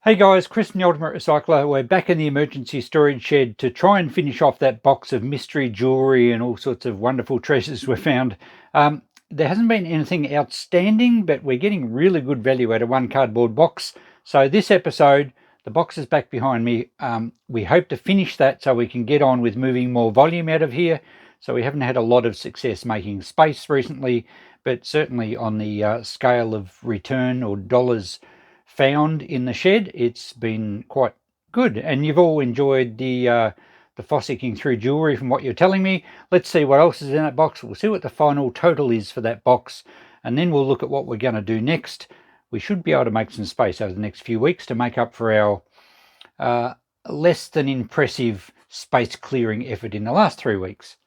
Hey guys, Chris from the Ultimate Recycler. We're back in the emergency storage shed to try and finish off that box of mystery jewellery and all sorts of wonderful treasures we found. There hasn't been anything outstanding, but we're getting really good value out of one cardboard box. So this episode, the box is back behind me. We hope to finish that so we can get on with moving more volume out of here. So we haven't had a lot of success making space recently, but certainly on the scale of return or dollars found in the shed, it's been quite good. And you've all enjoyed the fossicking through jewellery from what you're telling me. Let's see what else is in that box. We'll see what the final total is for that box, and then we'll look at what we're going to do next. We should be able to make some space over the next few weeks to make up for our less than impressive space clearing effort in the last 3 weeks.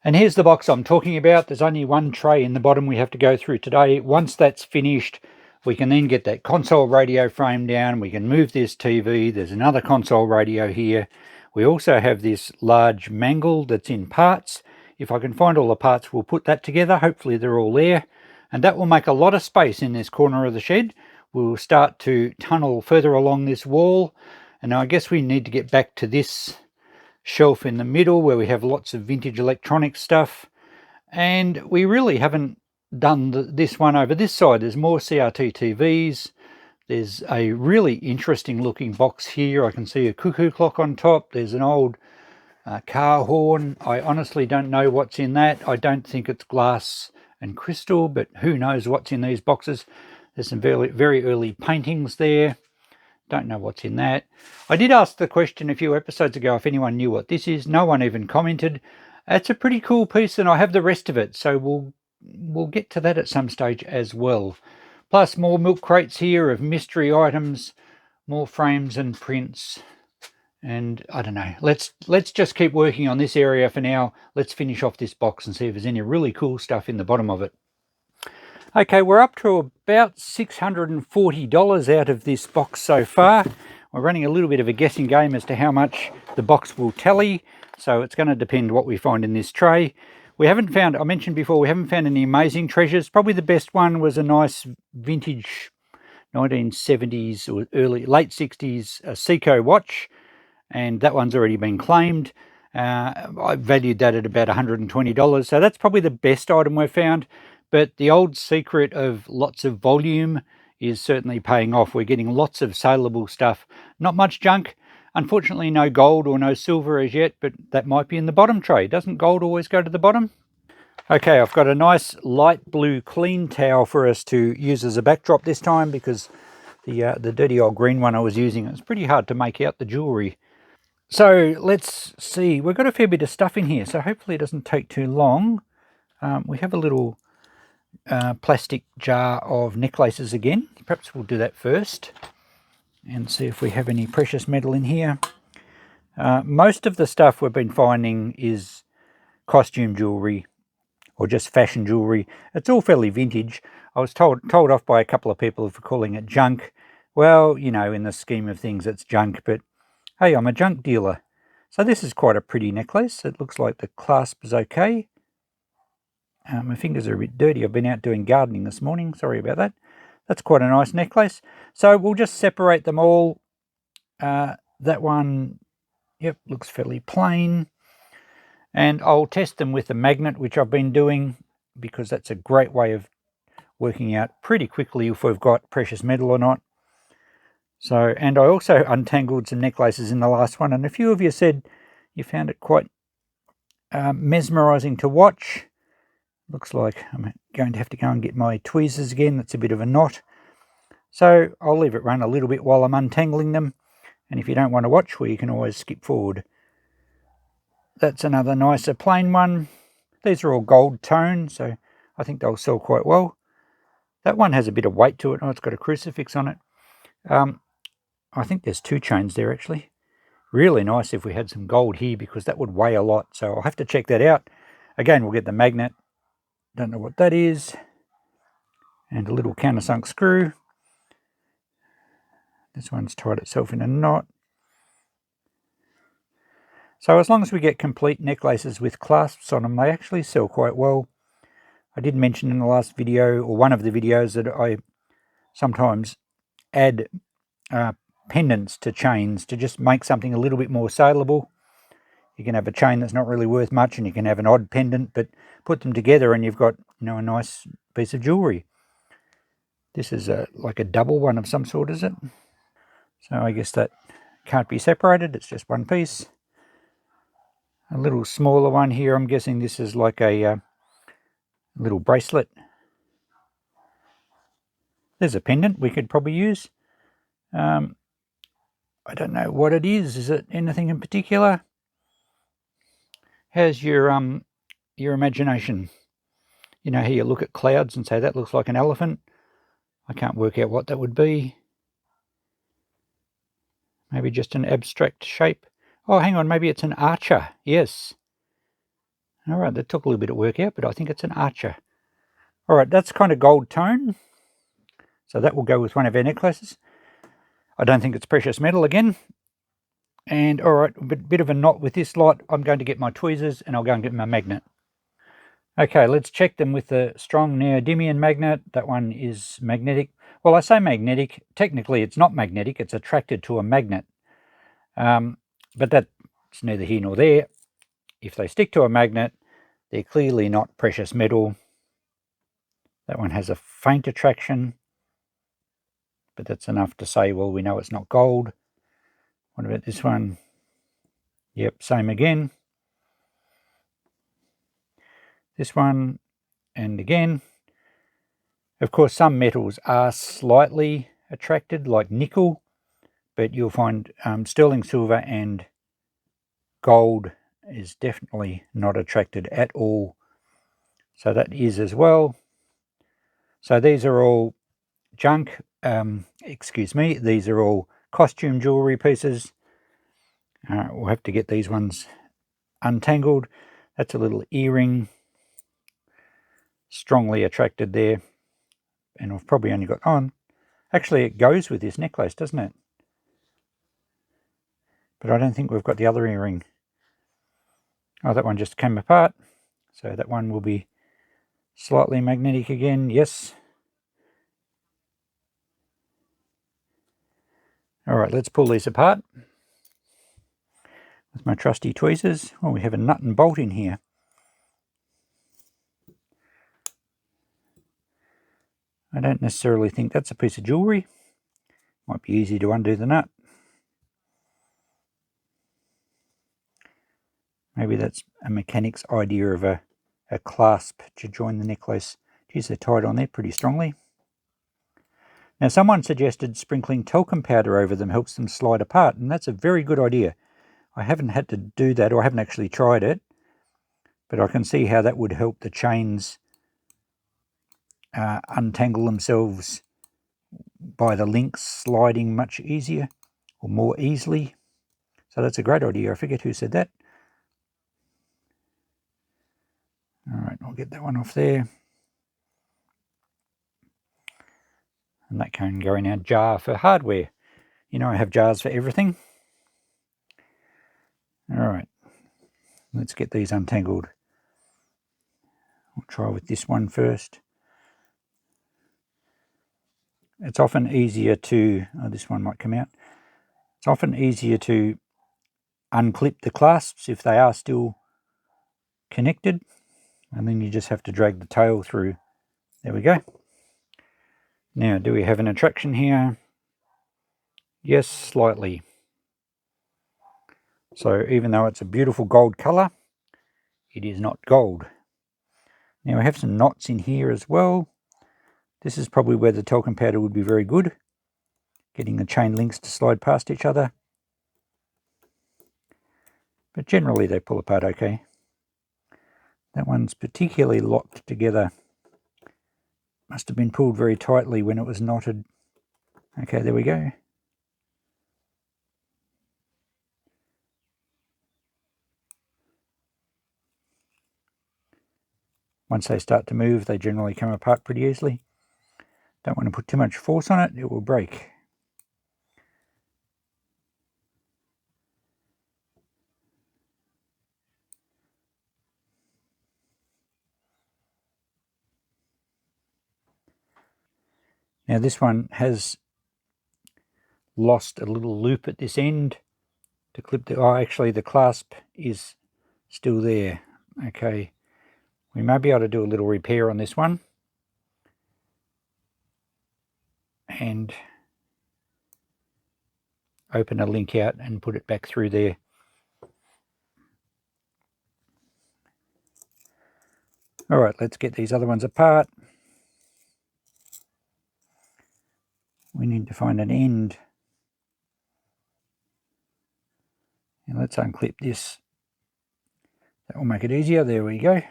And here's the box I'm talking about. There's only one tray in the bottom we have to go through today. Once that's finished, we can then get that console radio frame down. We can move this TV. There's another console radio here. We also have this large mangle that's in parts. If I can find all the parts, we'll put that together. Hopefully they're all there. And that will make a lot of space in this corner of the shed. We'll start to tunnel further along this wall. And now I guess we need to get back to this shelf in the middle where we have lots of vintage electronic stuff. And we really haven't done this one over this side. There's more CRT TVs. There's a really interesting looking box here. I can see a cuckoo clock on top. There's an old car horn. I honestly don't know what's in that. I don't think it's glass and crystal, but who knows what's in these boxes. There's some very, very early paintings there. Don't know what's in that. I did ask the question a few episodes ago if anyone knew what this is. No one even commented. It's a pretty cool piece, and I have the rest of it, so we'll get to that at some stage as well. Plus more milk crates here of mystery items, more frames and prints, and I don't know. Let's just keep working on this area for now. Let's finish off this box and see if there's any really cool stuff in the bottom of it. Okay, we're up to about $640 out of this box so far. We're running a little bit of a guessing game as to how much the box will tally, so it's going to depend what we find in this tray. We haven't found, I mentioned before, we haven't found any amazing treasures. Probably the best one was a nice vintage 1970s or late 60s Seiko watch, and that one's already been claimed. I valued that at about $120, so that's probably the best item we've found. But the old secret of lots of volume is certainly paying off. We're getting lots of saleable stuff, not much junk. Unfortunately, no gold or no silver as yet, but that might be in the bottom tray. Doesn't gold always go to the bottom? Okay, I've got a nice light blue clean towel for us to use as a backdrop this time, because the dirty old green one I was using, it's pretty hard to make out the jewellery. So let's see. We've got a fair bit of stuff in here, so hopefully it doesn't take too long. We have a little plastic jar of necklaces again. Perhaps we'll do that first and see if we have any precious metal in here. Most of the stuff we've been finding is costume jewellery or just fashion jewellery. It's all fairly vintage. I was told off by a couple of people for calling it junk. Well, you know, in the scheme of things it's junk, but hey, I'm a junk dealer. So this is quite a pretty necklace. It looks like the clasp is okay. My fingers are a bit dirty. I've been out doing gardening this morning. Sorry about that. That's quite a nice necklace. So we'll just separate them all. That one, yep, looks fairly plain. And I'll test them with a magnet, which I've been doing, because that's a great way of working out pretty quickly if we've got precious metal or not. So, and I also untangled some necklaces in the last one, and a few of you said you found it quite mesmerizing to watch. Looks like I'm going to have to go and get my tweezers again. That's a bit of a knot. So I'll leave it run a little bit while I'm untangling them. And if you don't want to watch, well, you can always skip forward. That's another nicer plain one. These are all gold tone, so I think they'll sell quite well. That one has a bit of weight to it. Oh, it's got a crucifix on it. I think there's 2 chains there actually. Really nice if we had some gold here, because that would weigh a lot. So I'll have to check that out. Again, we'll get the magnet. Don't know what that is. And a little countersunk screw. This one's tied itself in a knot. So as long as we get complete necklaces with clasps on them, they actually sell quite well. I did mention in the last video, or one of the videos, that I sometimes add pendants to chains to just make something a little bit more saleable. You can have a chain that's not really worth much, and you can have an odd pendant, but put them together and you've got, a nice piece of jewellery. This is like a double one of some sort, is it? So I guess that can't be separated, it's just one piece. A little smaller one here, I'm guessing this is like a little bracelet. There's a pendant we could probably use. I don't know what it is. Is it anything in particular? How's your imagination? You know how you look at clouds and say that looks like an elephant? I can't work out what that would be. Maybe just an abstract shape. Oh, hang on, maybe it's an archer. Yes. All right, that took a little bit of work out, but I think it's an archer. All right, that's kind of gold tone. So that will go with one of our necklaces. I don't think it's precious metal again. And all right, a bit of a knot with this lot. I'm going to get my tweezers and I'll go and get my magnet. Okay, let's check them with the strong neodymium magnet. That one is magnetic. Well, I say magnetic. Technically, it's not magnetic. It's attracted to a magnet. But that's neither here nor there. If they stick to a magnet, they're clearly not precious metal. That one has a faint attraction, but that's enough to say, well, we know it's not gold. What about this one? Yep, same again. This one, and again. Of course, some metals are slightly attracted, like nickel, but you'll find sterling silver and gold is definitely not attracted at all. So that is as well. So these are all junk. Excuse me, these are all costume jewellery pieces. We'll have to get these ones untangled. That's a little earring, strongly attracted there, and we've probably only got on. Actually, it goes with this necklace, doesn't it? But I don't think we've got the other earring. Oh, that one just came apart. So that one will be slightly magnetic again. Yes. All right, let's pull these apart with my trusty tweezers. Oh, we have a nut and bolt in here. I don't necessarily think that's a piece of jewellery. Might be easy to undo the nut. Maybe that's a mechanic's idea of a clasp to join the necklace. Geez, they're tied on there pretty strongly. Now, someone suggested sprinkling talcum powder over them helps them slide apart, and that's a very good idea. I haven't had to do that, or I haven't actually tried it, but I can see how that would help the chains untangle themselves by the links sliding much easier or more easily. So that's a great idea. I forget who said that. All right, I'll get that one off there. And that can go in our jar for hardware. You know, I have jars for everything. All right, let's get these untangled. We'll try with this one first. It's often easier to, this one might come out. It's often easier to unclip the clasps if they are still connected. And then you just have to drag the tail through. There we go. Now, do we have an attraction here? Yes, slightly. So even though it's a beautiful gold colour, it is not gold. Now we have some knots in here as well. This is probably where the talcum powder would be very good, getting the chain links to slide past each other. But generally they pull apart okay. That one's particularly locked together. Must have been pulled very tightly when it was knotted. Okay, there we go. Once they start to move, they generally come apart pretty easily. Don't want to put too much force on it, it will break. Now this one has lost a little loop at this end to clip the, oh, actually the clasp is still there. Okay, we may be able to do a little repair on this one and open a link out and put it back through there. All right, let's get these other ones apart. We need to find an end. And let's unclip this. That will make it easier. There we go.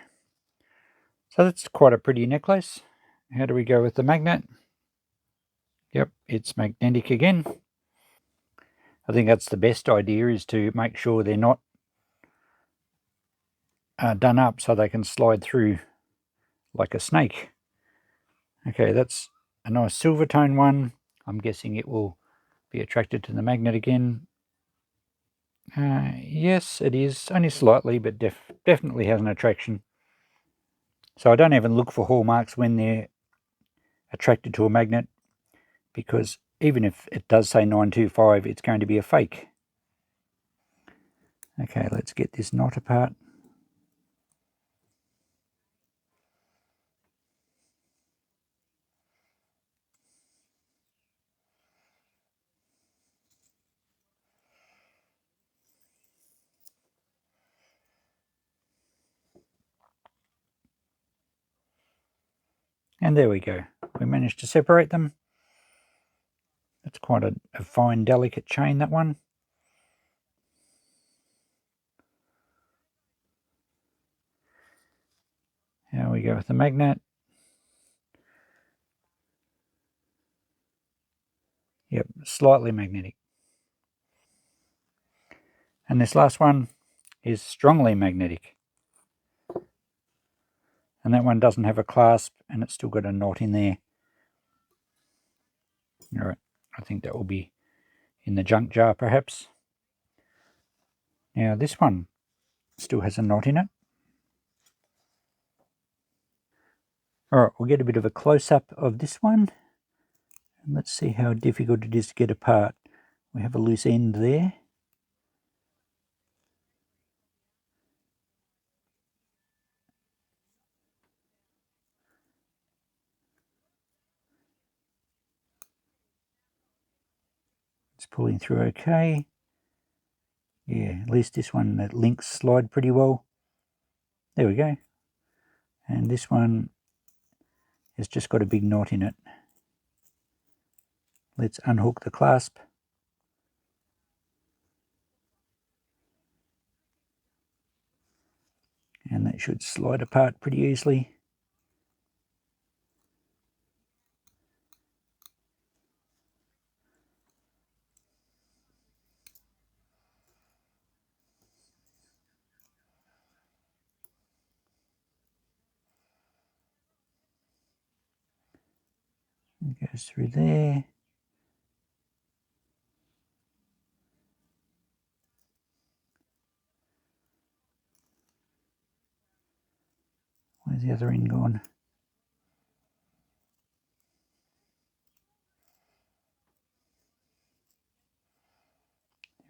So that's quite a pretty necklace. How do we go with the magnet? Yep, it's magnetic again. I think that's the best idea, is to make sure they're not done up so they can slide through like a snake. Okay, that's a nice silver tone one. I'm guessing it will be attracted to the magnet again. Yes, it is, only slightly, but definitely has an attraction. So I don't even look for hallmarks when they're attracted to a magnet, because even if it does say 925, it's going to be a fake. Okay, let's get this knot apart. And there we go. We managed to separate them. That's quite a fine, delicate chain, that one. Here we go with the magnet. Yep, slightly magnetic. And this last one is strongly magnetic. And that one doesn't have a clasp, and it's still got a knot in there. All right, I think that will be in the junk jar perhaps. Now this one still has a knot in it. All right, we'll get a bit of a close-up of this one. And let's see how difficult it is to get apart. We have a loose end there. It's pulling through okay. Yeah, at least this one, the links slide pretty well. There we go. And this one has just got a big knot in it. Let's unhook the clasp. And that should slide apart pretty easily. It goes through there. Where's the other end gone?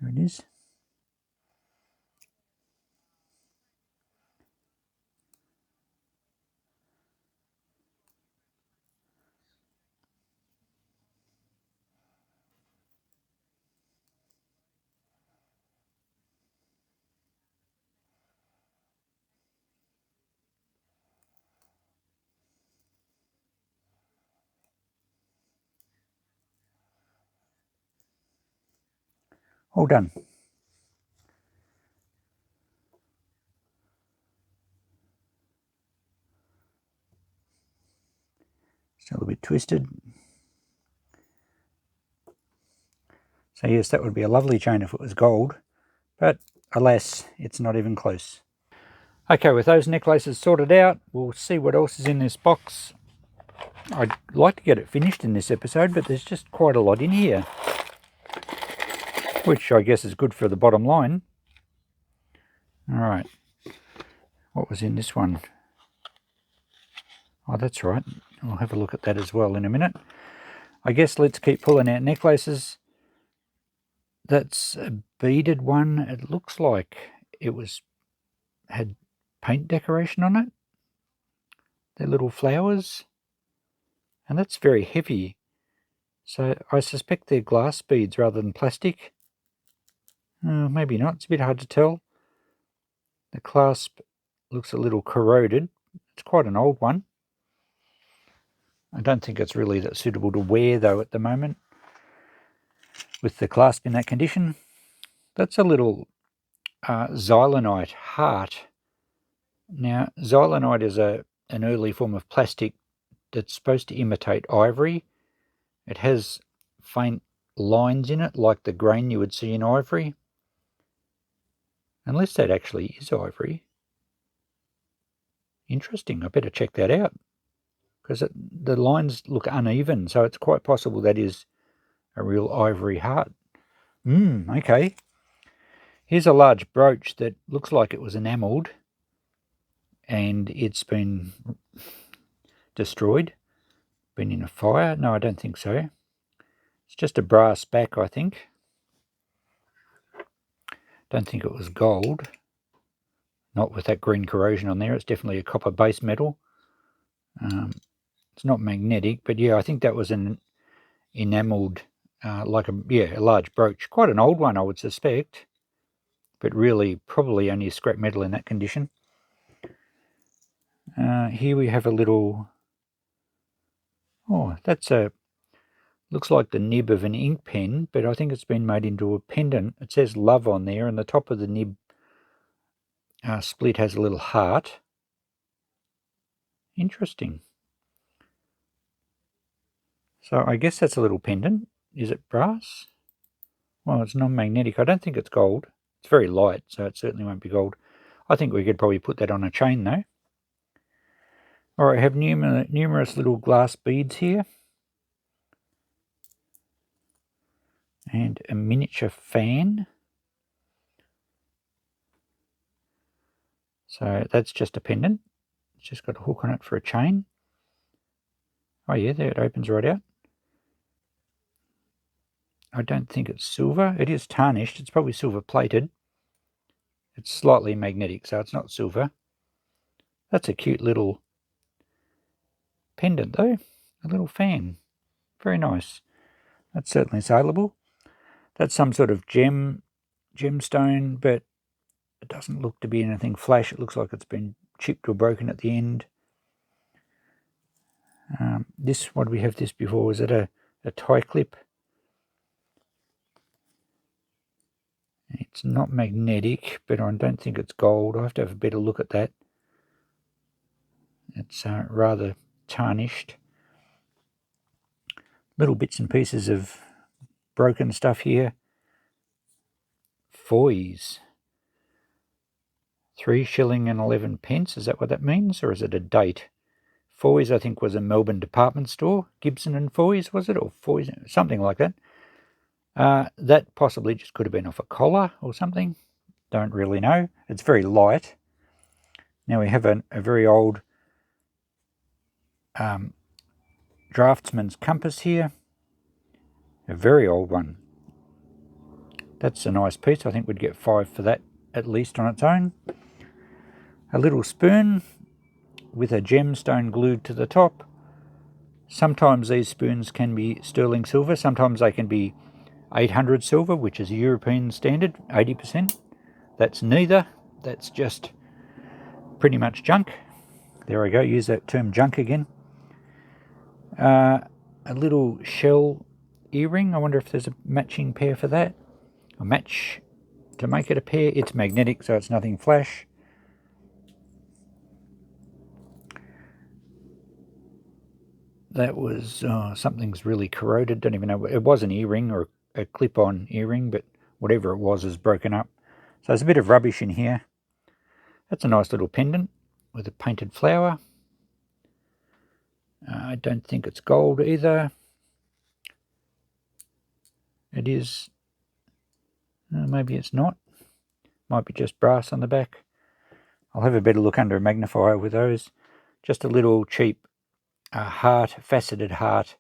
There it is. All done. Still a bit twisted. So yes, that would be a lovely chain if it was gold, but alas, it's not even close. Okay, with those necklaces sorted out, we'll see what else is in this box. I'd like to get it finished in this episode, but there's just quite a lot in here, which I guess is good for the bottom line. All right, what was in this one? Oh, that's right. I'll have a look at that as well in a minute. I guess let's keep pulling out necklaces. That's a beaded one. It looks like it had paint decoration on it. They're little flowers. And that's very heavy. So I suspect they're glass beads rather than plastic. Maybe not. It's a bit hard to tell. The clasp looks a little corroded. It's quite an old one. I don't think it's really that suitable to wear though at the moment with the clasp in that condition. That's a little xylenite heart. Now, xylenite is an early form of plastic that's supposed to imitate ivory. It has faint lines in it like the grain you would see in ivory. Unless that actually is ivory. Interesting, I better check that out. Because the lines look uneven, so it's quite possible that is a real ivory heart. Okay. Here's a large brooch that looks like it was enamelled and it's been destroyed. Been in a fire? No, I don't think so. It's just a brass back, I think. Don't think it was gold. Not with that green corrosion on there. It's definitely a copper base metal. It's not magnetic, but yeah, I think that was an enamelled, like a large brooch. Quite an old one, I would suspect, but really probably only a scrap metal in that condition. Here we have a little, looks like the nib of an ink pen, but I think it's been made into a pendant. It says love on there, and the top of the nib split has a little heart. Interesting. So I guess that's a little pendant. Is it brass? Well, it's non-magnetic. I don't think it's gold. It's very light, so it certainly won't be gold. I think we could probably put that on a chain, though. All right, I have numerous little glass beads here. And a miniature fan. So that's just a pendant. It's just got a hook on it for a chain. Oh yeah, there it opens right out. I don't think it's silver. It is tarnished. It's probably silver plated. It's slightly magnetic, so it's not silver. That's a cute little pendant though. A little fan. Very nice. That's certainly saleable. That's some sort of gemstone, but it doesn't look to be anything flash. It looks like it's been chipped or broken at the end. What did we have this before? Was it a tie clip? It's not magnetic, but I don't think it's gold. I have to have a better look at that. It's rather tarnished. Little bits and pieces of broken stuff here. Foys. 3 shilling and 11 pence. Is that what that means? Or is it a date? Foys, I think, was a Melbourne department store. Gibson and Foys, was it? Or Foys, something like that. That possibly just could have been off a collar or something. Don't really know. It's very light. Now we have a very old draftsman's compass here. A very old one. That's a nice piece. I think we'd get 5 for that at least on its own. A little spoon with a gemstone glued to the top. Sometimes these spoons can be sterling silver. Sometimes they can be 800 silver, which is a European standard, 80%. That's neither. That's just pretty much junk. There I go, use that term junk again. A little shell earring. I wonder if there's a matching pair for that. A match to make it a pair. It's magnetic, so it's nothing flash. That was, something's really corroded. Don't even know. It was an earring or a clip-on earring, but whatever it was is broken up. So there's a bit of rubbish in here. That's a nice little pendant with a painted flower. I don't think it's gold either. It is, maybe it's not. Might be just brass on the back. I'll have a better look under a magnifier with those. Just a little cheap heart, faceted heart,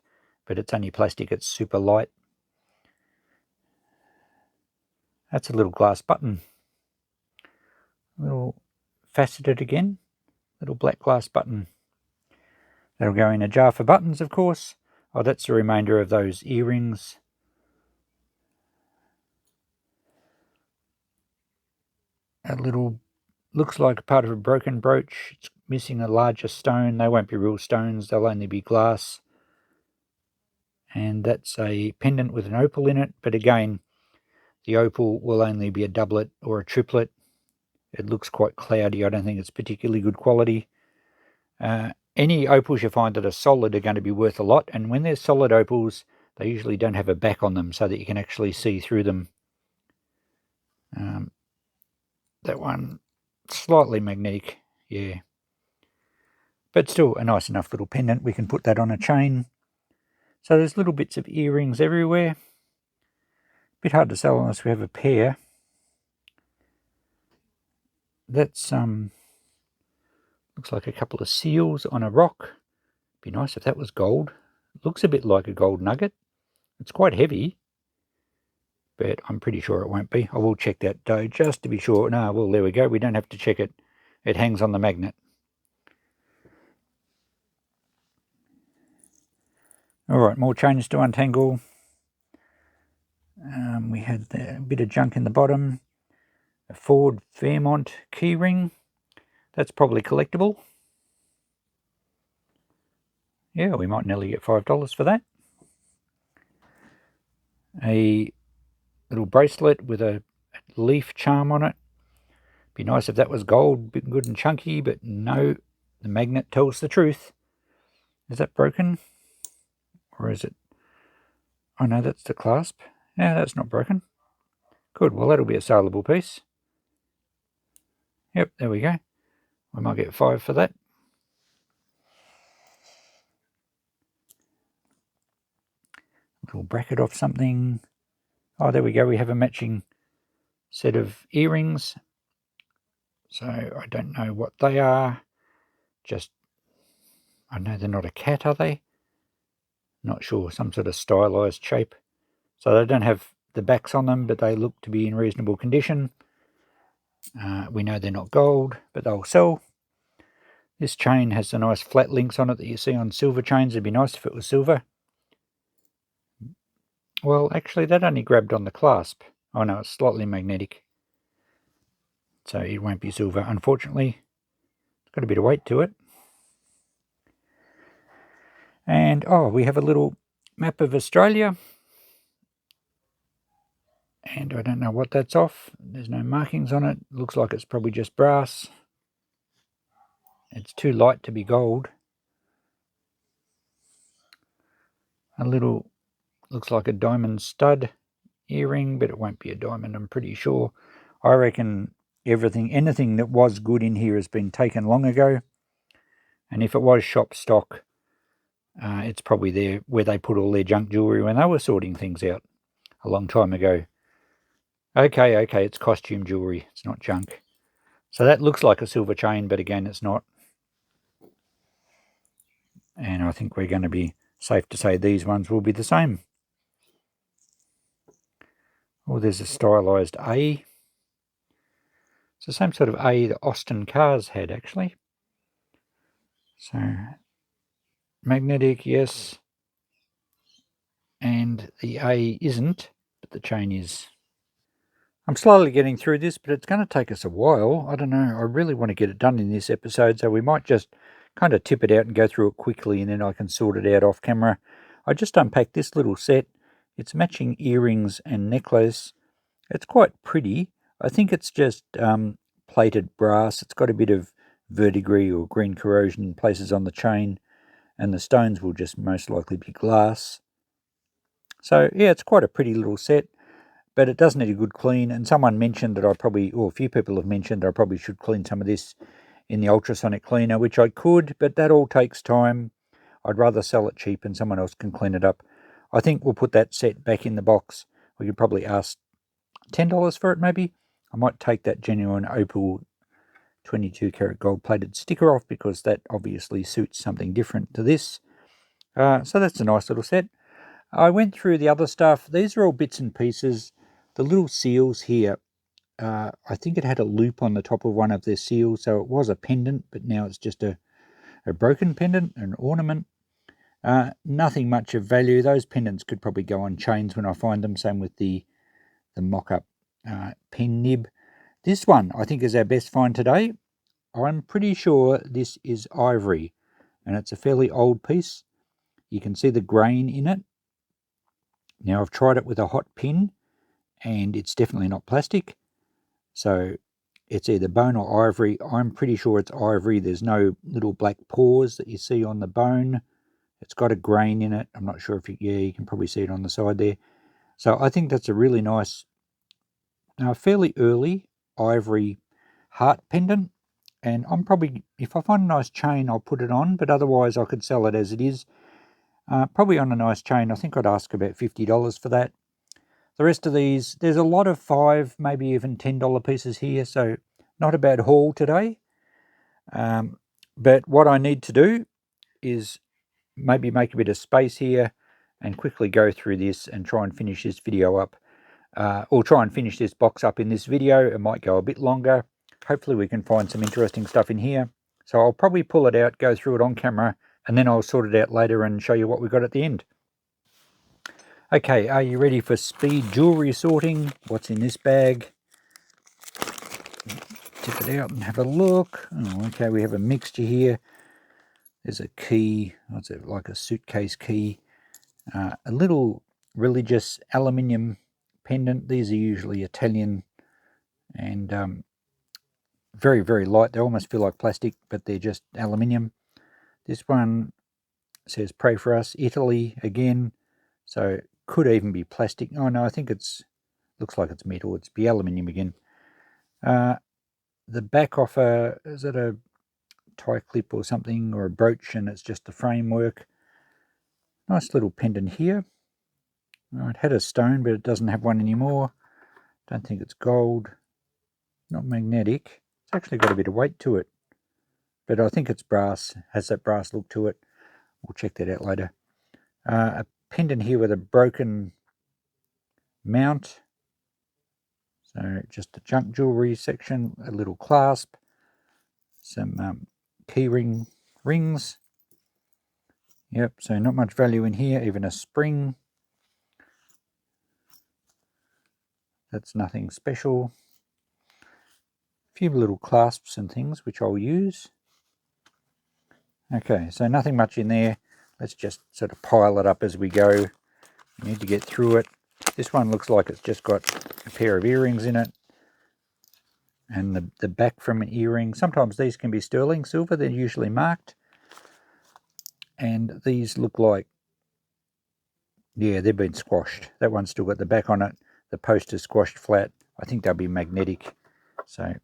but it's only plastic. It's super light. That's a little glass button. A little faceted again. Little black glass button. That'll go in a jar for buttons, of course. Oh, that's the remainder of those earrings. A little, looks like part of a broken brooch. It's missing a larger stone. They won't be real stones, they'll only be glass. And that's a pendant with an opal in it, but again, the opal will only be a doublet or a triplet. It looks quite cloudy. I don't think it's particularly good quality. Any opals you find that are solid are going to be worth a lot, and when they're solid opals, they usually don't have a back on them so that you can actually see through them. That one, slightly magnetic, yeah. But still a nice enough little pendant. We can put that on a chain. So there's little bits of earrings everywhere. Bit hard to sell unless we have a pair. That's looks like a couple of seals on a rock. Be nice if that was gold. Looks a bit like a gold nugget. It's quite heavy, but I'm pretty sure it won't be. I will check that though, just to be sure. No, well, there we go. We don't have to check it. It hangs on the magnet. All right, more chains to untangle. We had a bit of junk in the bottom. A Ford Fairmont keyring. That's probably collectible. Yeah, we might nearly get $5 for that. A little bracelet with a leaf charm on it. Be nice if that was gold, bit good and chunky, but no, the magnet tells the truth. Is that broken? Or is it? Oh no, that's the clasp. Yeah, that's not broken. Good, well that'll be a saleable piece. Yep, there we go. We might get 5 for that. Little bracket off something. Oh, there we go. We have a matching set of earrings. So I don't know what they are. Just, I know they're not a cat, are they? Not sure. Some sort of stylized shape. So they don't have the backs on them, but they look to be in reasonable condition. We know they're not gold, but they'll sell. This chain has the nice flat links on it that you see on silver chains. It'd be nice if it was silver. Well, actually, that only grabbed on the clasp. Oh no, it's slightly magnetic. So it won't be silver, unfortunately. It's got a bit of weight to it. And, oh, we have a little map of Australia. And I don't know what that's off. There's no markings on it. Looks like it's probably just brass. It's too light to be gold. A little, looks like a diamond stud earring, but it won't be a diamond, I'm pretty sure. I reckon anything that was good in here has been taken long ago. And if it was shop stock, it's probably there where they put all their junk jewellery when they were sorting things out a long time ago. Okay, it's costume jewellery. It's not junk. So that looks like a silver chain, but again, it's not. And I think we're going to be safe to say these ones will be the same. Oh, there's a stylized A. It's the same sort of A that Austin cars had, actually. So, magnetic, yes. And the A isn't, but the chain is. I'm slowly getting through this, but it's going to take us a while. I don't know. I really want to get it done in this episode, so we might just kind of tip it out and go through it quickly, and then I can sort it out off camera. I just unpacked this little set. It's matching earrings and necklace. It's quite pretty. I think it's just plated brass. It's got a bit of verdigris or green corrosion in places on the chain, and the stones will just most likely be glass. So yeah, it's quite a pretty little set, but it does need a good clean. And someone mentioned that a few people have mentioned that I probably should clean some of this in the ultrasonic cleaner, which I could, but that all takes time. I'd rather sell it cheap and someone else can clean it up. I think we'll put that set back in the box. We could probably ask $10 for it, maybe. I might take that genuine opal 22 karat gold plated sticker off because that obviously suits something different to this. So that's a nice little set. I went through the other stuff. These are all bits and pieces. The little seals here, I think it had a loop on the top of one of their seals, so it was a pendant, but now it's just a broken pendant, an ornament. Nothing much of value. Those pendants could probably go on chains when I find them. Same with the mock-up pen nib. This one I think is our best find today. I'm pretty sure this is ivory, and it's a fairly old piece. You can see the grain in it. Now I've tried it with a hot pin, and it's definitely not plastic. So it's either bone or ivory. I'm pretty sure it's ivory. There's no little black pores that you see on the bone. It's got a grain in it. I'm not sure if you can probably see it on the side there. So I think that's a really nice, fairly early ivory heart pendant. And I'm probably, if I find a nice chain, I'll put it on, but otherwise I could sell it as it is. Probably on a nice chain. I think I'd ask about $50 for that. The rest of these, there's a lot of $5, maybe even $10 pieces here, so not a bad haul today. But what I need to do is maybe make a bit of space here and quickly go through this and try and finish this video up. Or try and finish this box up in this video. It might go a bit longer. Hopefully we can find some interesting stuff in here. So I'll probably pull it out, go through it on camera, and then I'll sort it out later and show you what we got at the end. Okay, are you ready for speed jewellery sorting? What's in this bag? Tip it out and have a look. Oh, okay, we have a mixture here. There's a key. What's it, like a suitcase key? A little religious aluminium pendant. These are usually Italian and very, very light. They almost feel like plastic, but they're just aluminium. This one says pray for us, Italy again. So could even be plastic. Oh no, I think looks like it's metal. It's be aluminium again. The back off is it a tie clip or something, or a brooch, and it's just the framework. Nice little pendant here. It had a stone, but it doesn't have one anymore. Don't think it's gold. Not magnetic. It's actually got a bit of weight to it, but I think it's brass. Has that brass look to it. We'll check that out later. A pendant here with a broken mount. So just the junk jewellery section, a little clasp, some key rings. Yep, so not much value in here, even a spring. That's nothing special. A few little clasps and things which I'll use. Okay, so nothing much in there. Let's just sort of pile it up as we go. We need to get through it. This one looks like it's just got a pair of earrings in it. And the back from an earring. Sometimes these can be sterling silver. They're usually marked. And these look like, yeah, they've been squashed. That one's still got the back on it. The post is squashed flat. I think they'll be magnetic. So,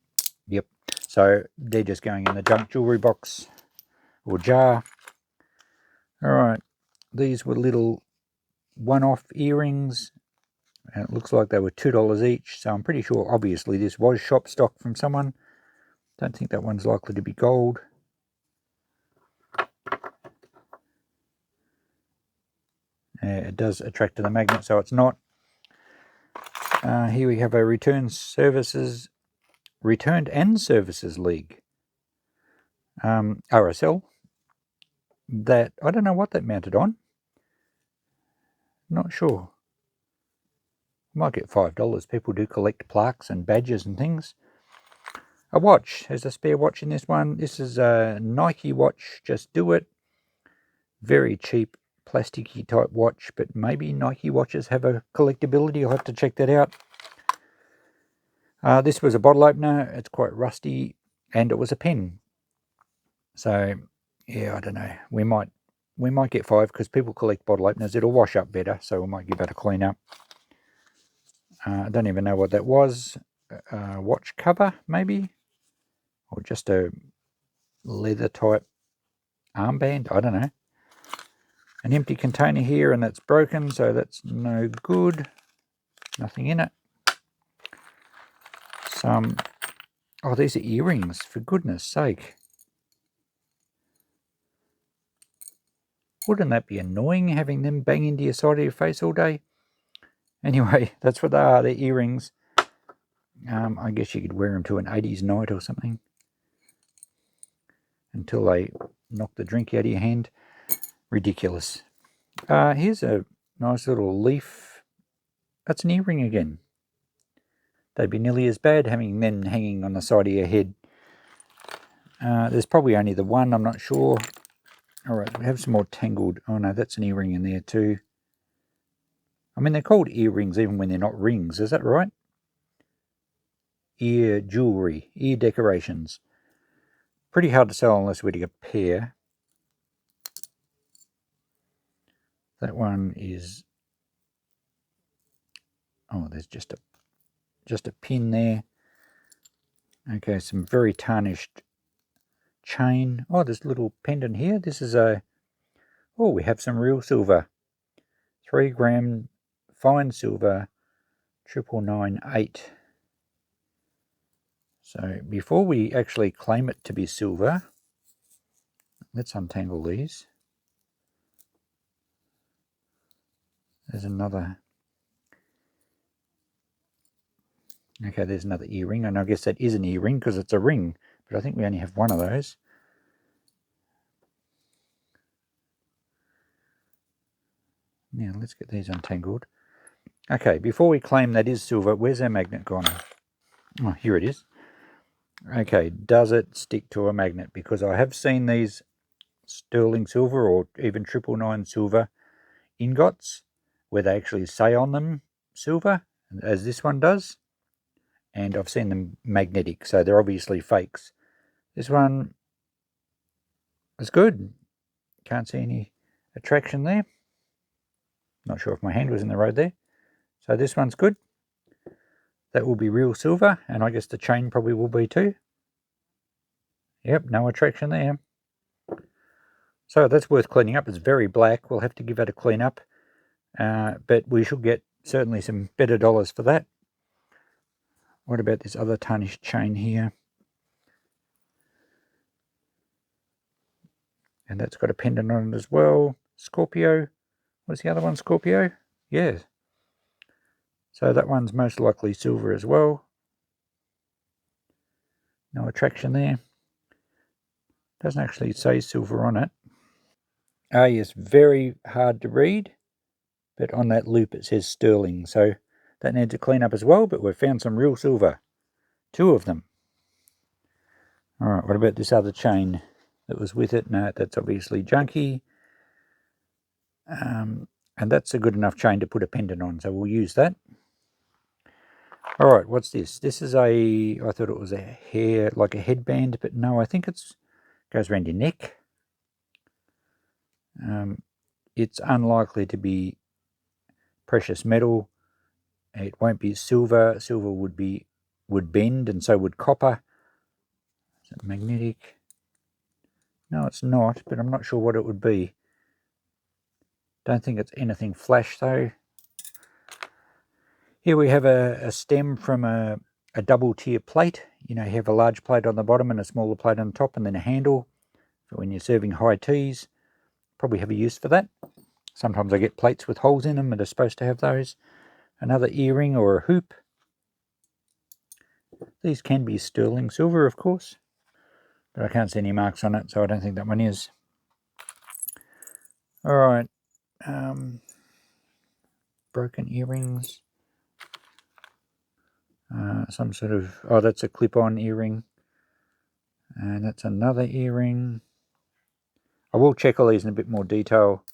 yep. So they're just going in the junk jewellery box or jar. All right. These were little one-off earrings. And it looks like they were $2 each. So I'm pretty sure, obviously, this was shop stock from someone. Don't think that one's likely to be gold. It does attract to the magnet, so it's not. Here we have a returned and services league. RSL. That, I don't know what that mounted on. Not sure. Might get $5. People do collect plaques and badges and things. A watch. There's a spare watch in this one. This is a Nike watch. Just do it. Very cheap, plasticky type watch, but maybe Nike watches have a collectability. I'll have to check that out. This was a bottle opener. It's quite rusty, and it was a pen. So, yeah, I don't know. We might get 5 because people collect bottle openers. It'll wash up better, so we might give that a clean up. I don't even know what that was. Watch cover, maybe? Or just a leather type armband? I don't know. An empty container here, and that's broken, so that's no good. Nothing in it. Oh, these are earrings, for goodness sake. Wouldn't that be annoying, having them bang into your side of your face all day? Anyway, that's what they are. They're earrings. I guess you could wear them to an 80s night or something until they knock the drink out of your hand. Ridiculous. Here's a nice little leaf. That's an earring again. They'd be nearly as bad having them hanging on the side of your head. There's probably only the one, I'm not sure. All right, we have some more tangled. Oh no, that's an earring in there too. I mean, they're called earrings even when they're not rings. Is that right? Ear jewellery, ear decorations. Pretty hard to sell unless we're getting a pair. That one is... oh, there's just a pin there. Okay, some very tarnished chain. Oh, there's a little pendant here. This is a... oh, we have some real silver. 3 gram fine silver, 9998. So before we actually claim it to be silver, let's untangle these. There's another... okay, there's another earring, and I guess that is an earring because it's a ring, but I think we only have one of those. Now let's get these untangled. Okay, before we claim that is silver, where's our magnet gone? Oh, here it is. Okay, does it stick to a magnet? Because I have seen these sterling silver or even 999 silver ingots where they actually say on them silver, as this one does, and I've seen them magnetic, so they're obviously fakes. This one is good. Can't see any attraction there. Not sure if my hand was in the road there. So this one's good. That will be real silver, and I guess the chain probably will be too. Yep, no attraction there. So that's worth cleaning up. It's very black. We'll have to give it a clean up, but we should get certainly some better dollars for that. What about this other tarnished chain here? And that's got a pendant on it as well. Scorpio. What's the other one? Scorpio? Yeah. So that one's most likely silver as well. No attraction there. Doesn't actually say silver on it. Ah, yes, very hard to read. But on that loop it says sterling. So that needs to clean up as well. But we've found some real silver. 2 of them. Alright, what about this other chain that was with it? No, that's obviously junky. And that's a good enough chain to put a pendant on, so we'll use that. Alright, what's this? This is I thought it was a hair, like a headband, but no, I think it goes around your neck. It's unlikely to be precious metal. It won't be silver. Silver would bend, and so would copper. Is it magnetic? No, it's not, but I'm not sure what it would be. Don't think it's anything flash though. Here we have a stem from a double tier plate. You know, you have a large plate on the bottom and a smaller plate on the top, and then a handle for when you're serving high teas. Probably have a use for that. Sometimes I get plates with holes in them and are supposed to have those. Another earring or a hoop. These can be sterling silver, of course, but I can't see any marks on it, so I don't think that one is. All right. Broken earrings. Some sort of... oh, that's a clip-on earring. And that's another earring. I will check all these in a bit more detail.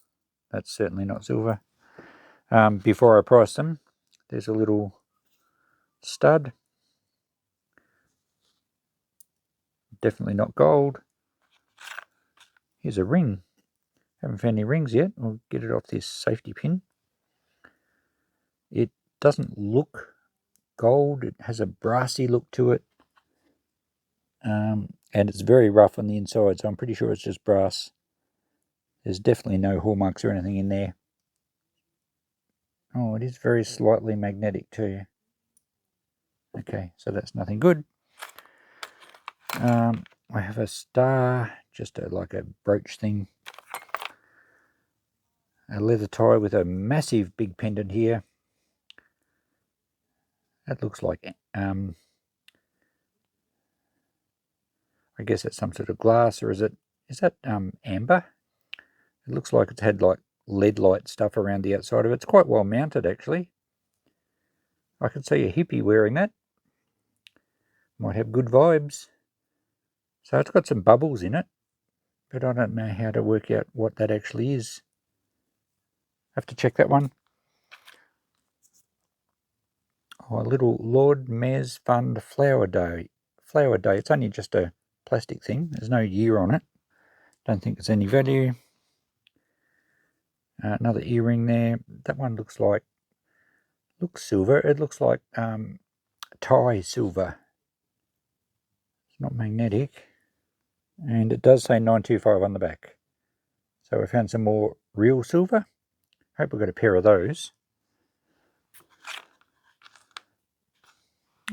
That's certainly not silver. Before I price them, there's a little stud. Definitely not gold. Here's a ring. Haven't found any rings yet. I'll get it off this safety pin. It doesn't look gold. It has a brassy look to it. And it's very rough on the inside, so I'm pretty sure it's just brass. There's definitely no hallmarks or anything in there. Oh, it is very slightly magnetic too. Okay, so that's nothing good. I have a star, just like a brooch thing. A leather tie with a massive big pendant here. That looks like, I guess it's some sort of glass, or is that amber? It looks like it's had like LED light stuff around the outside of it. It's quite well mounted, actually. I could see a hippie wearing that. Might have good vibes. So it's got some bubbles in it, but I don't know how to work out what that actually is. Have to check that one. Oh, a little Lord Mayor's Fund flower day. Flower day. It's only just a plastic thing. There's no year on it. Don't think there's any value. Another earring there. That one looks silver. It looks like Thai silver. It's not magnetic. And it does say 925 on the back. So we found some more real silver. Hope we've got a pair of those.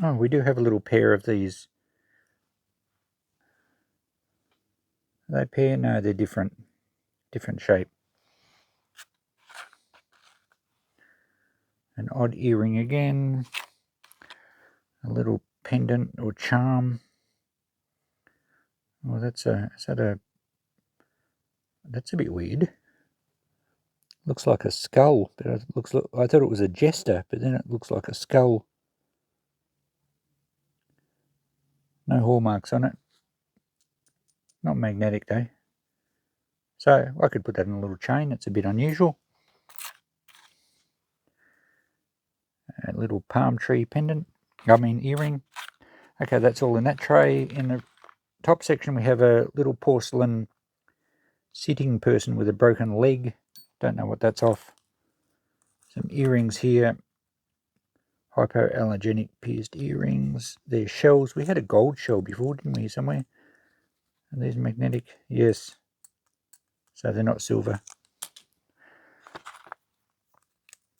Oh, we do have a little pair of these. Are they pair? No, they're different shape. An odd earring again. A little pendant or charm. Oh, that's a bit weird. Looks like a skull, but I thought it was a jester, but then it looks like a skull. No hallmarks on it. Not magnetic though. So I could put that in a little chain. It's a bit unusual. A little palm tree pendant. Earring. Okay, that's all in that tray. In the top section we have a little porcelain sitting person with a broken leg. Don't know what that's off. Some earrings here. Hypoallergenic pierced earrings. They're shells. We had a gold shell before, didn't we, somewhere? Are these magnetic? Yes. So they're not silver.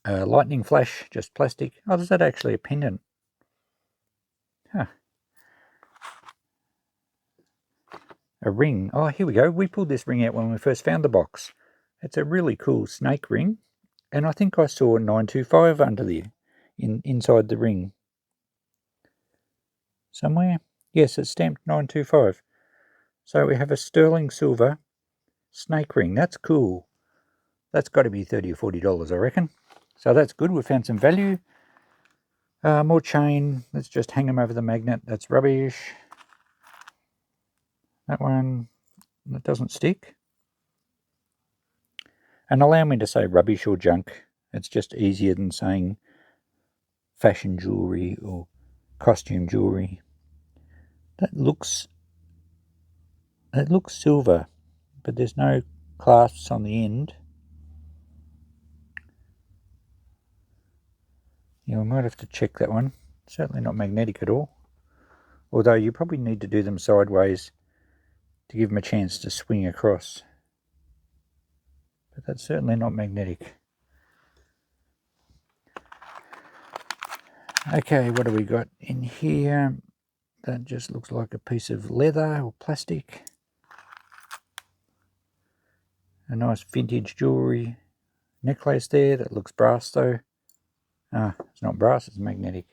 Lightning flash, just plastic. Oh, is that actually a pendant? Huh. A ring. Oh, here we go. We pulled this ring out when we first found the box. It's a really cool snake ring. And I think I saw 925 under there, inside the ring. Somewhere? Yes, it's stamped 925. So we have a sterling silver snake ring. That's cool. That's got to be $30 or $40, I reckon. So that's good. We found some value. More chain. Let's just hang them over the magnet. That's rubbish. That one, that doesn't stick. And allow me to say rubbish or junk. It's just easier than saying fashion jewellery or costume jewellery. It looks silver, but there's no clasps on the end. Yeah, we might have to check that one. Certainly not magnetic at all. Although you probably need to do them sideways to give them a chance to swing across. But that's certainly not magnetic. Okay, what do we got in here? That just looks like a piece of leather or plastic. A nice vintage jewellery necklace there. That looks brass though. It's not brass, it's magnetic.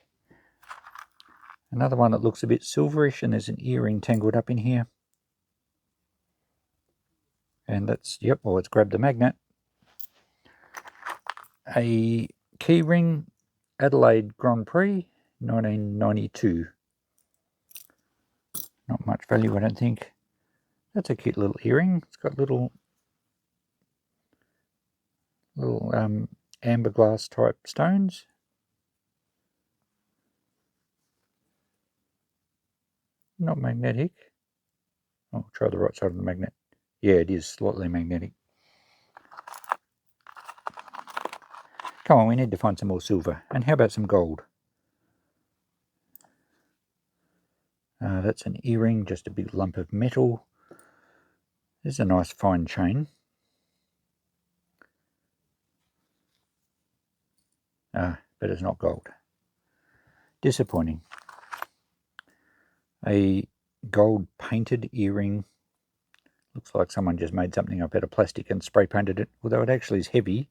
Another one that looks a bit silverish, and there's an earring tangled up in here. And that's, yep, well, it's grabbed the magnet. A key ring, Adelaide Grand Prix, 1992. Not much value, I don't think. That's a cute little earring. It's got little amber glass type stones. Not magnetic. I'll try the right side of the magnet. Yeah, it is slightly magnetic. Come on, we need to find some more silver. And how about some gold? That's an earring, just a big lump of metal. This is a nice fine chain. But it's not gold. Disappointing. A gold painted earring. Looks like someone just made something up out of plastic and spray painted it, although it actually is heavy.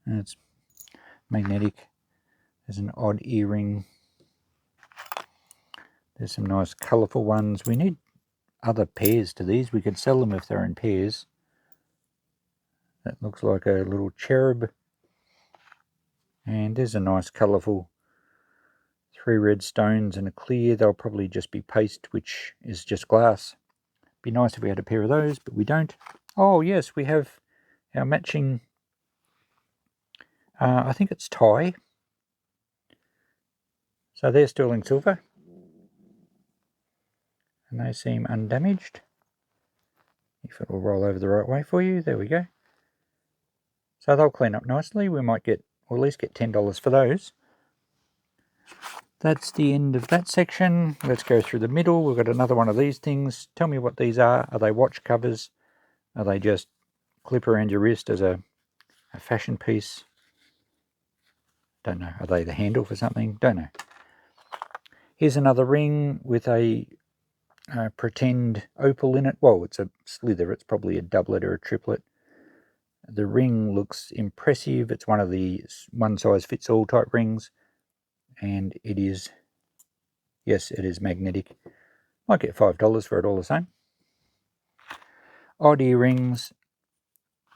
And it's magnetic. There's an odd earring. There's some nice colourful ones. We need other pairs to these. We could sell them if they're in pairs. That looks like a little cherub. And there's a nice colourful 3 red stones and a clear. They'll probably just be paste, which is just glass. Be nice if we had a pair of those, but we don't. Oh yes, we have our matching, I think it's tie. So they're sterling silver. And they seem undamaged. If it will roll over the right way for you, there we go. So they'll clean up nicely. We might get, or at least get $10 for those. That's the end of that section. Let's go through the middle. We've got another one of these things. Tell me what these are. Are they watch covers? Are they just clip around your wrist as a fashion piece? Don't know. Are they the handle for something? Don't know. Here's another ring with a pretend opal in it. Well, it's a slither. It's probably a doublet or a triplet. The ring looks impressive. It's one of the one-size-fits-all type rings. And it is, yes, it is magnetic. Might get $5 for it all the same. Odd earrings.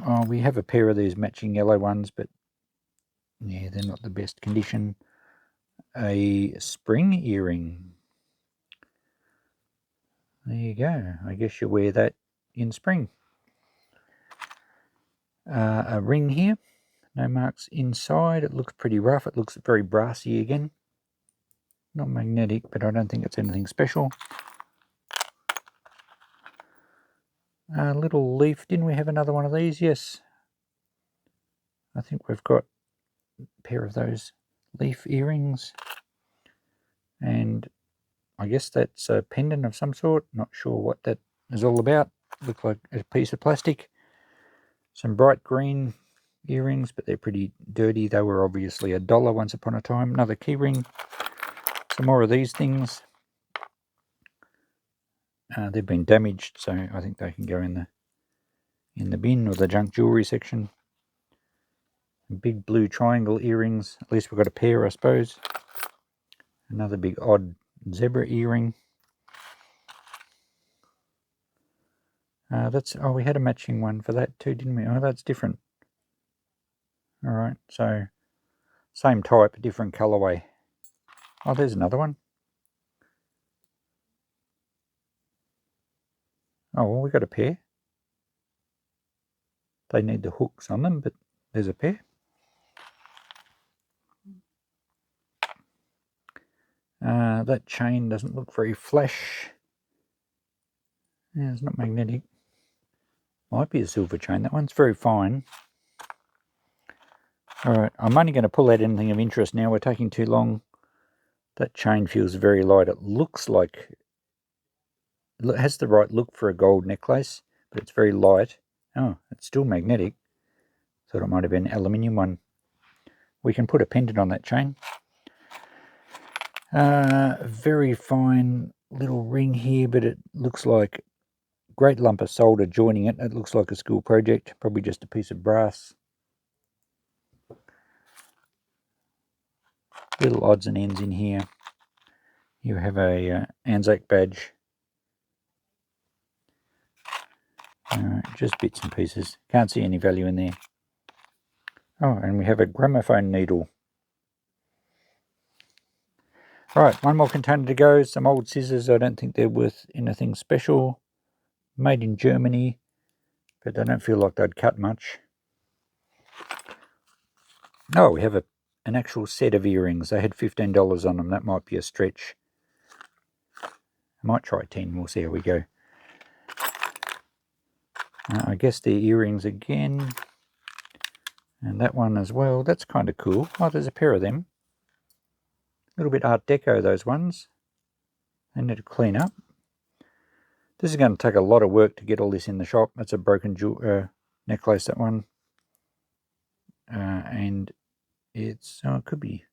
Oh, we have a pair of these matching yellow ones, but yeah, they're not the best condition. A spring earring. There you go. I guess you wear that in spring. A ring here. No marks inside. It looks pretty rough. It looks very brassy again. Not magnetic, but I don't think it's anything special. A little leaf. Didn't we have another one of these? Yes. I think we've got a pair of those leaf earrings. And I guess that's a pendant of some sort. Not sure what that is all about. Looks like a piece of plastic. Some bright green earrings, but they're pretty dirty. They were obviously $1 once upon a time. Another key ring. Some more of these things. They've been damaged, so I think they can go in the bin or the junk jewellery section. Big blue triangle earrings. At least we've got a pair, I suppose. Another big odd zebra earring. We had a matching one for that too, didn't we? Oh, that's different. All right, so same type, different colorway. Oh, there's another one. Oh, well, we got a pair. They need the hooks on them, but there's a pair. That chain doesn't look very flash. Yeah, it's not magnetic. Might be a silver chain. That one's very fine. Alright, I'm only going to pull out anything of interest now. We're taking too long. That chain feels very light. It looks like... It has the right look for a gold necklace, but it's very light. Oh, it's still magnetic. Thought it might have been an aluminium one. We can put a pendant on that chain. Very fine little ring here, but it looks like a great lump of solder joining it. It looks like a school project, probably just a piece of brass. Little odds and ends in here. You have a Anzac badge. Just bits and pieces. Can't see any value in there. Oh, and we have a gramophone needle. Right, one more container to go. Some old scissors. I don't think they're worth anything special. Made in Germany, but I don't feel like they'd cut much. Oh, we have an actual set of earrings. They had $15 on them. That might be a stretch. I might try 10. We'll see how we go. I guess the earrings again. And that one as well. That's kind of cool. Oh, there's a pair of them. A little bit Art Deco, those ones. They need to clean up. This is going to take a lot of work to get all this in the shop. That's a broken necklace, that one. And it's... Oh, it could be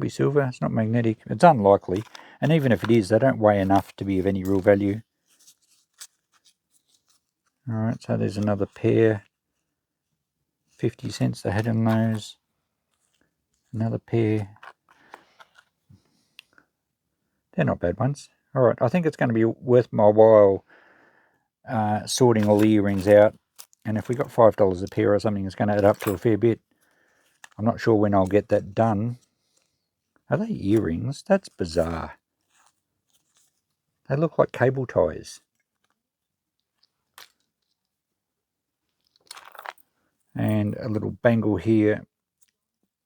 silver. It's not magnetic. It's unlikely. And even if it is, they don't weigh enough to be of any real value. Alright, so there's another pair. 50 cents they had in those. Another pair. They're not bad ones. All right, I think it's going to be worth my while sorting all the earrings out. And if we got $5 a pair or something, it's going to add up to a fair bit. I'm not sure when I'll get that done. Are they earrings? That's bizarre. They look like cable ties. And a little bangle here.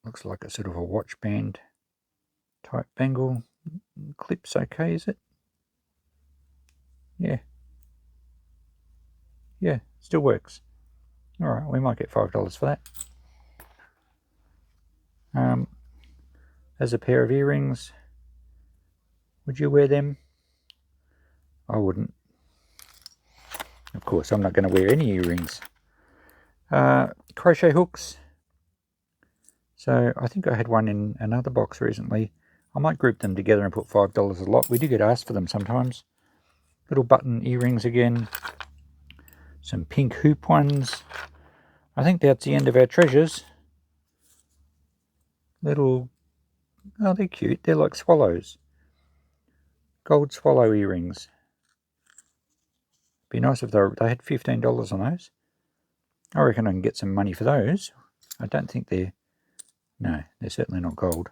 Looks like a sort of a watch band type bangle. Clip's okay, is it? Yeah. Yeah, still works. All right, we might get $5 for that. As a pair of earrings, would you wear them? I wouldn't. Of course, I'm not going to wear any earrings. Crochet hooks. So I think I had one in another box recently. I might group them together and put $5 a lot. We do get asked for them sometimes. Little button earrings again. Some pink hoop ones. I think that's the end of our treasures. Little, oh, they're cute. They're like swallows. Gold swallow earrings. Be nice if they had $15 on those. I reckon I can get some money for those. I don't think they're, no, they're certainly not gold.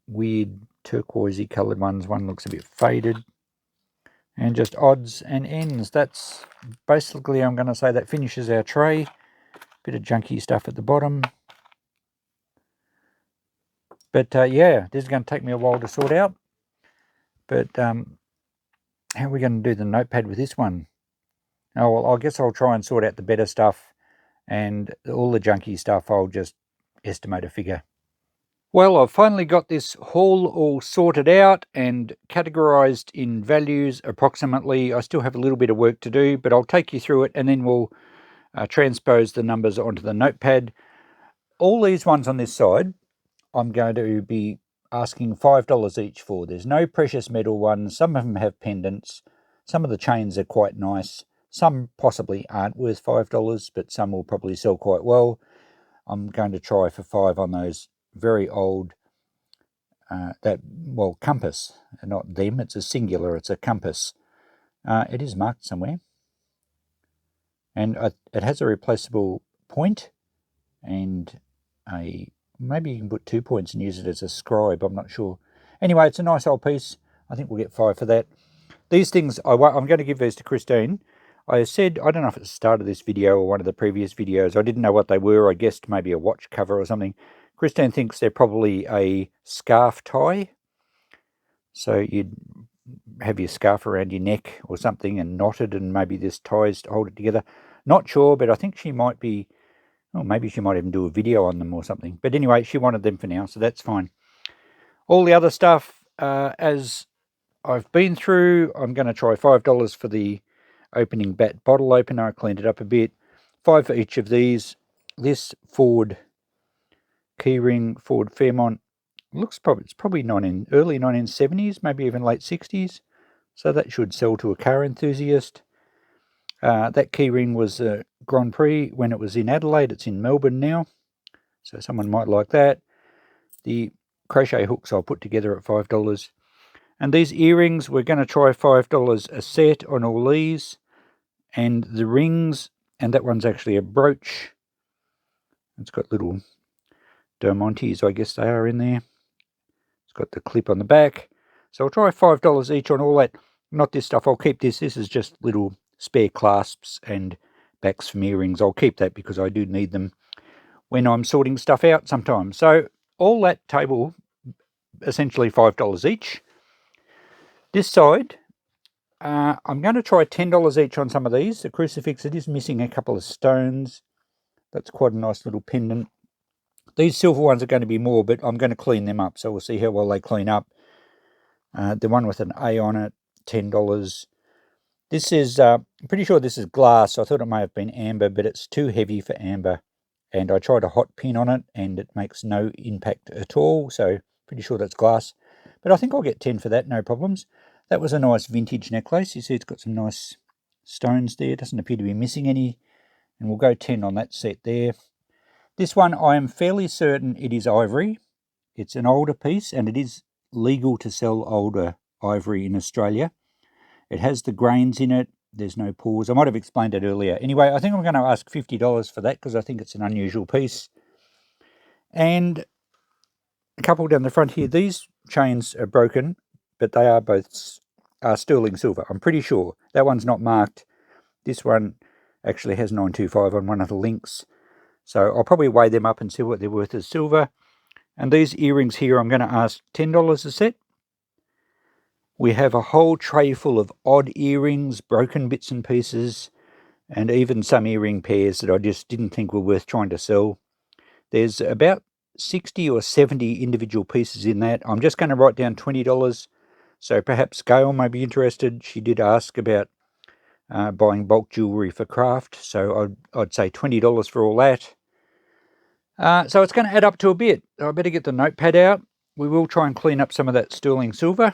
Weird turquoisey coloured ones. One looks a bit faded. And just odds and ends. That's basically, I'm going to say, that finishes our tray. Bit of junky stuff at the bottom. But yeah, this is going to take me a while to sort out. But how are we going to do the notepad with this one? Oh, well, I guess I'll try and sort out the better stuff. And all the junky stuff, I'll just estimate a figure. Well, I've finally got this haul all sorted out and categorized in values approximately. I still have a little bit of work to do, but I'll take you through it and then we'll transpose the numbers onto the notepad. All these ones on this side, I'm going to be asking $5 each for. There's no precious metal ones. Some of them have pendants. Some of the chains are quite nice. Some possibly aren't worth $5, but some will probably sell quite well. I'm going to try for $5 on those very old, compass. Not them, it's a singular, it's a compass. It is marked somewhere. And it has a replaceable point and maybe you can put 2 points and use it as a scribe, I'm not sure. Anyway, it's a nice old piece. I think we'll get $5 for that. These things, I'm going to give these to Christine. I said, I don't know if it's the start of this video or one of the previous videos, I didn't know what they were. I guessed maybe a watch cover or something. Christine thinks they're probably a scarf tie. So you'd have your scarf around your neck or something and knotted, and maybe this ties to hold it together. Not sure, but I think she might be, maybe she might even do a video on them or something. But anyway, she wanted them for now, so that's fine. All the other stuff, as I've been through, I'm going to try $5 for the opening bat bottle opener. I cleaned it up a bit. $5 for each of these. This Ford keyring, Ford Fairmont, it's probably early 1970s, maybe even late 60s. So that should sell to a car enthusiast. That keyring was a Grand Prix when it was in Adelaide. It's in Melbourne now, so someone might like that. The crochet hooks I'll put together at $5. And these earrings, we're going to try $5 a set on all these. And the rings, and that one's actually a brooch. It's got little diamantes, I guess they are in there. It's got the clip on the back. So I'll try $5 each on all that. Not this stuff, I'll keep this. This is just little spare clasps and backs from earrings. I'll keep that because I do need them when I'm sorting stuff out sometimes. So all that table, essentially $5 each. This side, I'm going to try $10 each on some of these. The crucifix, it is missing a couple of stones. That's quite a nice little pendant. These silver ones are going to be more, but I'm going to clean them up, so we'll see how well they clean up. The one with an A on it, $10. This is, I'm pretty sure this is glass. I thought it may have been amber, but it's too heavy for amber. And I tried a hot pin on it, and it makes no impact at all, so pretty sure that's glass. But I think I'll get 10 for that, no problems. That was a nice vintage necklace. You see it's got some nice stones there. It doesn't appear to be missing any. And we'll go 10 on that set there. This one, I am fairly certain it is ivory. It's an older piece, and it is legal to sell older ivory in Australia. It has the grains in it. There's no pores. I might have explained it earlier. Anyway, I think I'm going to ask $50 for that because I think it's an unusual piece. And a couple down the front here. These chains are broken, but they are both sterling silver. I'm pretty sure. That one's not marked. This one actually has 925 on one of the links. So I'll probably weigh them up and see what they're worth as silver. And these earrings here, I'm going to ask $10 a set. We have a whole tray full of odd earrings, broken bits and pieces, and even some earring pairs that I just didn't think were worth trying to sell. There's about 60 or 70 individual pieces in that. I'm just going to write down $20. So perhaps Gail may be interested. She did ask about buying bulk jewellery for craft. So I'd say $20 for all that. So it's going to add up to a bit. I better get the notepad out. We will try and clean up some of that sterling silver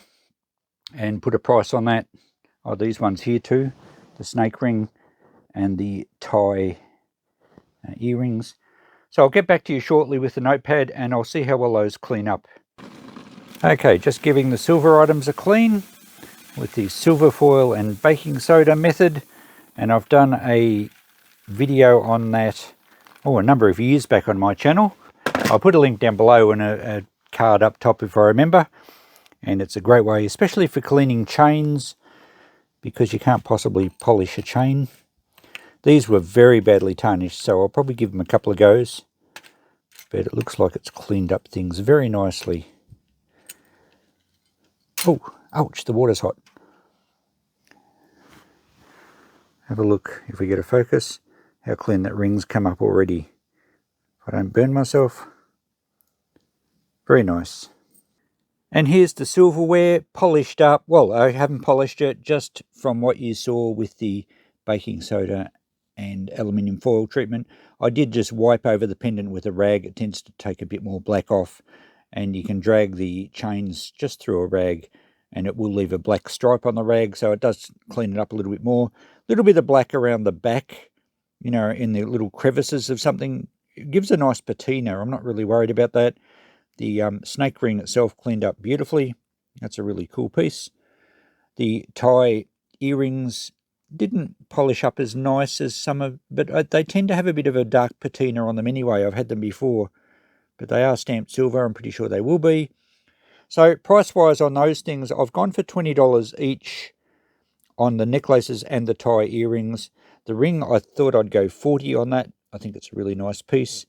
and put a price on that. Oh, these ones here too. The snake ring and the tie earrings. So I'll get back to you shortly with the notepad and I'll see how well those clean up. Okay, just giving the silver items a clean with the silver foil and baking soda method. And I've done a video on that, a number of years back on my channel. I'll put a link down below and a card up top if I remember. And it's a great way, especially for cleaning chains, because you can't possibly polish a chain. These were very badly tarnished, so I'll probably give them a couple of goes. But it looks like it's cleaned up things very nicely. Oh, ouch, the water's hot. Have a look, if we get a focus, how clean that ring's come up already. If I don't burn myself. Very nice. And here's the silverware, polished up. Well, I haven't polished it, just from what you saw with the baking soda and aluminium foil treatment. I did just wipe over the pendant with a rag. It tends to take a bit more black off, and you can drag the chains just through a rag and it will leave a black stripe on the rag, so it does clean it up a little bit more. A little bit of black around the back, in the little crevices of something. It gives a nice patina. I'm not really worried about that. The snake ring itself cleaned up beautifully. That's a really cool piece. The tie earrings didn't polish up as nice as some of, but they tend to have a bit of a dark patina on them anyway. I've had them before, but they are stamped silver. I'm pretty sure they will be. So price-wise on those things, I've gone for $20 each on the necklaces and the tie earrings. The ring, I thought I'd go $40 on that. I think it's a really nice piece.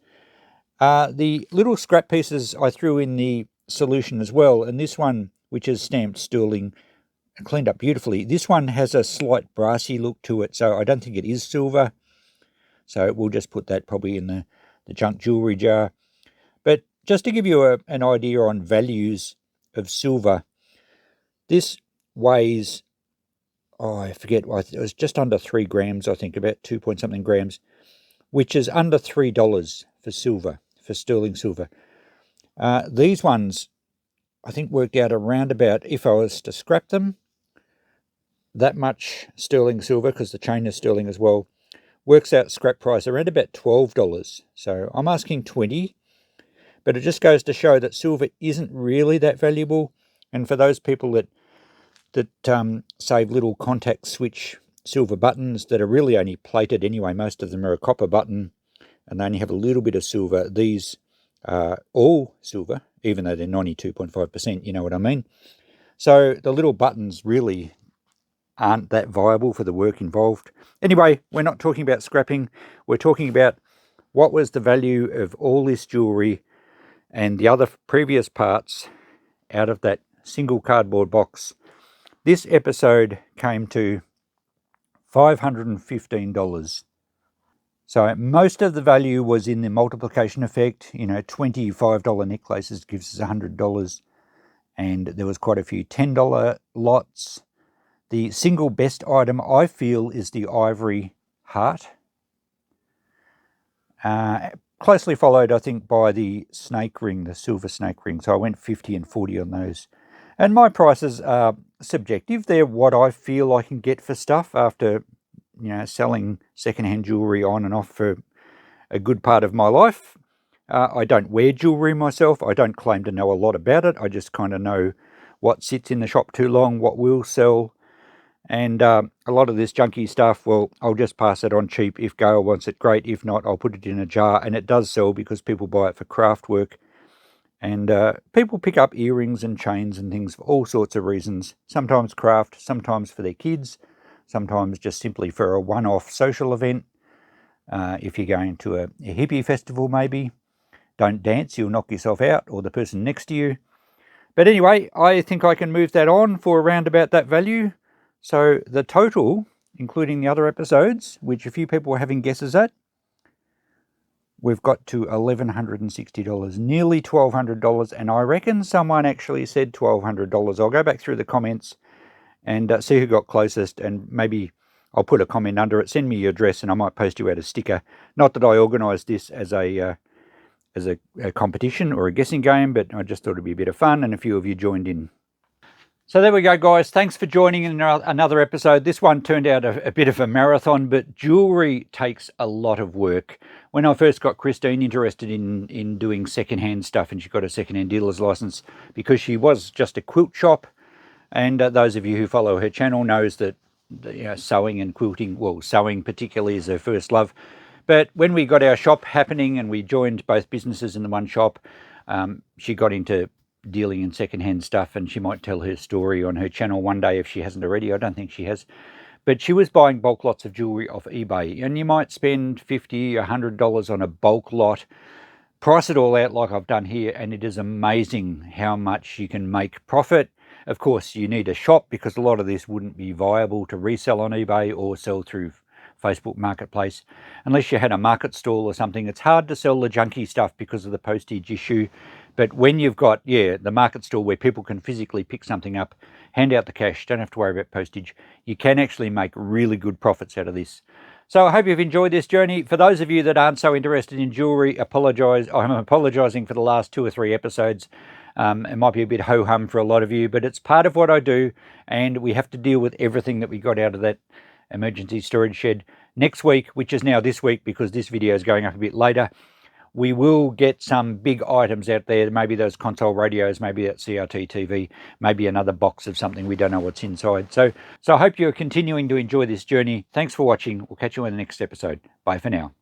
The little scrap pieces I threw in the solution as well, and this one, which is stamped sterling, cleaned up beautifully. This one has a slight brassy look to it, so I don't think it is silver. So we'll just put that probably in the junk jewellery jar. But just to give you an idea on values of silver, this weighs, I forget, it was just under 3 grams, I think, about 2 point something grams, which is under $3 for silver, for sterling silver. These ones, I think, worked out around about, if I was to scrap them, that much sterling silver, because the chain is sterling as well, works out scrap price around about $12. So I'm asking $20, but it just goes to show that silver isn't really that valuable. And for those people that save little contact switch silver buttons that are really only plated anyway, most of them are a copper button, and they only have a little bit of silver. These are all silver, even though they're 92.5%, you know what I mean? So the little buttons really aren't that viable for the work involved. Anyway, we're not talking about scrapping. We're talking about what was the value of all this jewellery and the other previous parts out of that single cardboard box. This episode came to $515. So most of the value was in the multiplication effect. $25 necklaces gives us $100. And there was quite a few $10 lots. The single best item, I feel, is the ivory heart. Closely followed, I think, by the snake ring, the silver snake ring. So I went 50 and 40 on those. And my prices are subjective. They're what I feel I can get for stuff after, selling secondhand jewellery on and off for a good part of my life. I don't wear jewellery myself. I don't claim to know a lot about it. I just kind of know what sits in the shop too long, what will sell. And a lot of this junky stuff, well, I'll just pass it on cheap. If Gail wants it, great. If not, I'll put it in a jar. And it does sell because people buy it for craft work. And people pick up earrings and chains and things for all sorts of reasons. Sometimes craft, sometimes for their kids, sometimes just simply for a one-off social event. If you're going to a hippie festival, maybe. Don't dance, you'll knock yourself out, or the person next to you. But anyway, I think I can move that on for around about that value. So the total, including the other episodes, which a few people were having guesses at, we've got to $1,160, nearly $1,200, and I reckon someone actually said $1,200. I'll go back through the comments and see who got closest, and maybe I'll put a comment under it. Send me your address and I might post you out a sticker. Not that I organised this as a competition or a guessing game, but I just thought it'd be a bit of fun, and a few of you joined in. So there we go, guys. Thanks for joining in another episode. This one turned out a bit of a marathon, but jewellery takes a lot of work. When I first got Christine interested in doing secondhand stuff, and she got a secondhand dealer's license because she was just a quilt shop, and those of you who follow her channel knows that sewing and quilting, well, sewing particularly, is her first love. But when we got our shop happening and we joined both businesses in the one shop, she got into dealing in secondhand stuff, and she might tell her story on her channel one day if she hasn't already. I don't think she has. But she was buying bulk lots of jewellery off eBay, and you might spend $50, $100 on a bulk lot, price it all out like I've done here, and it is amazing how much you can make profit. Of course, you need a shop because a lot of this wouldn't be viable to resell on eBay or sell through Facebook Marketplace. Unless you had a market stall or something, it's hard to sell the junky stuff because of the postage issue. But when you've got, the market stall where people can physically pick something up, hand out the cash, don't have to worry about postage, you can actually make really good profits out of this. So I hope you've enjoyed this journey. For those of you that aren't so interested in jewellery, I'm apologising for the last 2 or 3 episodes. It might be a bit ho-hum for a lot of you, but it's part of what I do, and we have to deal with everything that we got out of that emergency storage shed. Next week, which is now this week because this video is going up a bit later, we will get some big items out there. Maybe those console radios, maybe that CRT TV, maybe another box of something we don't know what's inside. So I hope you're continuing to enjoy this journey. Thanks for watching. We'll catch you in the next episode. Bye for now.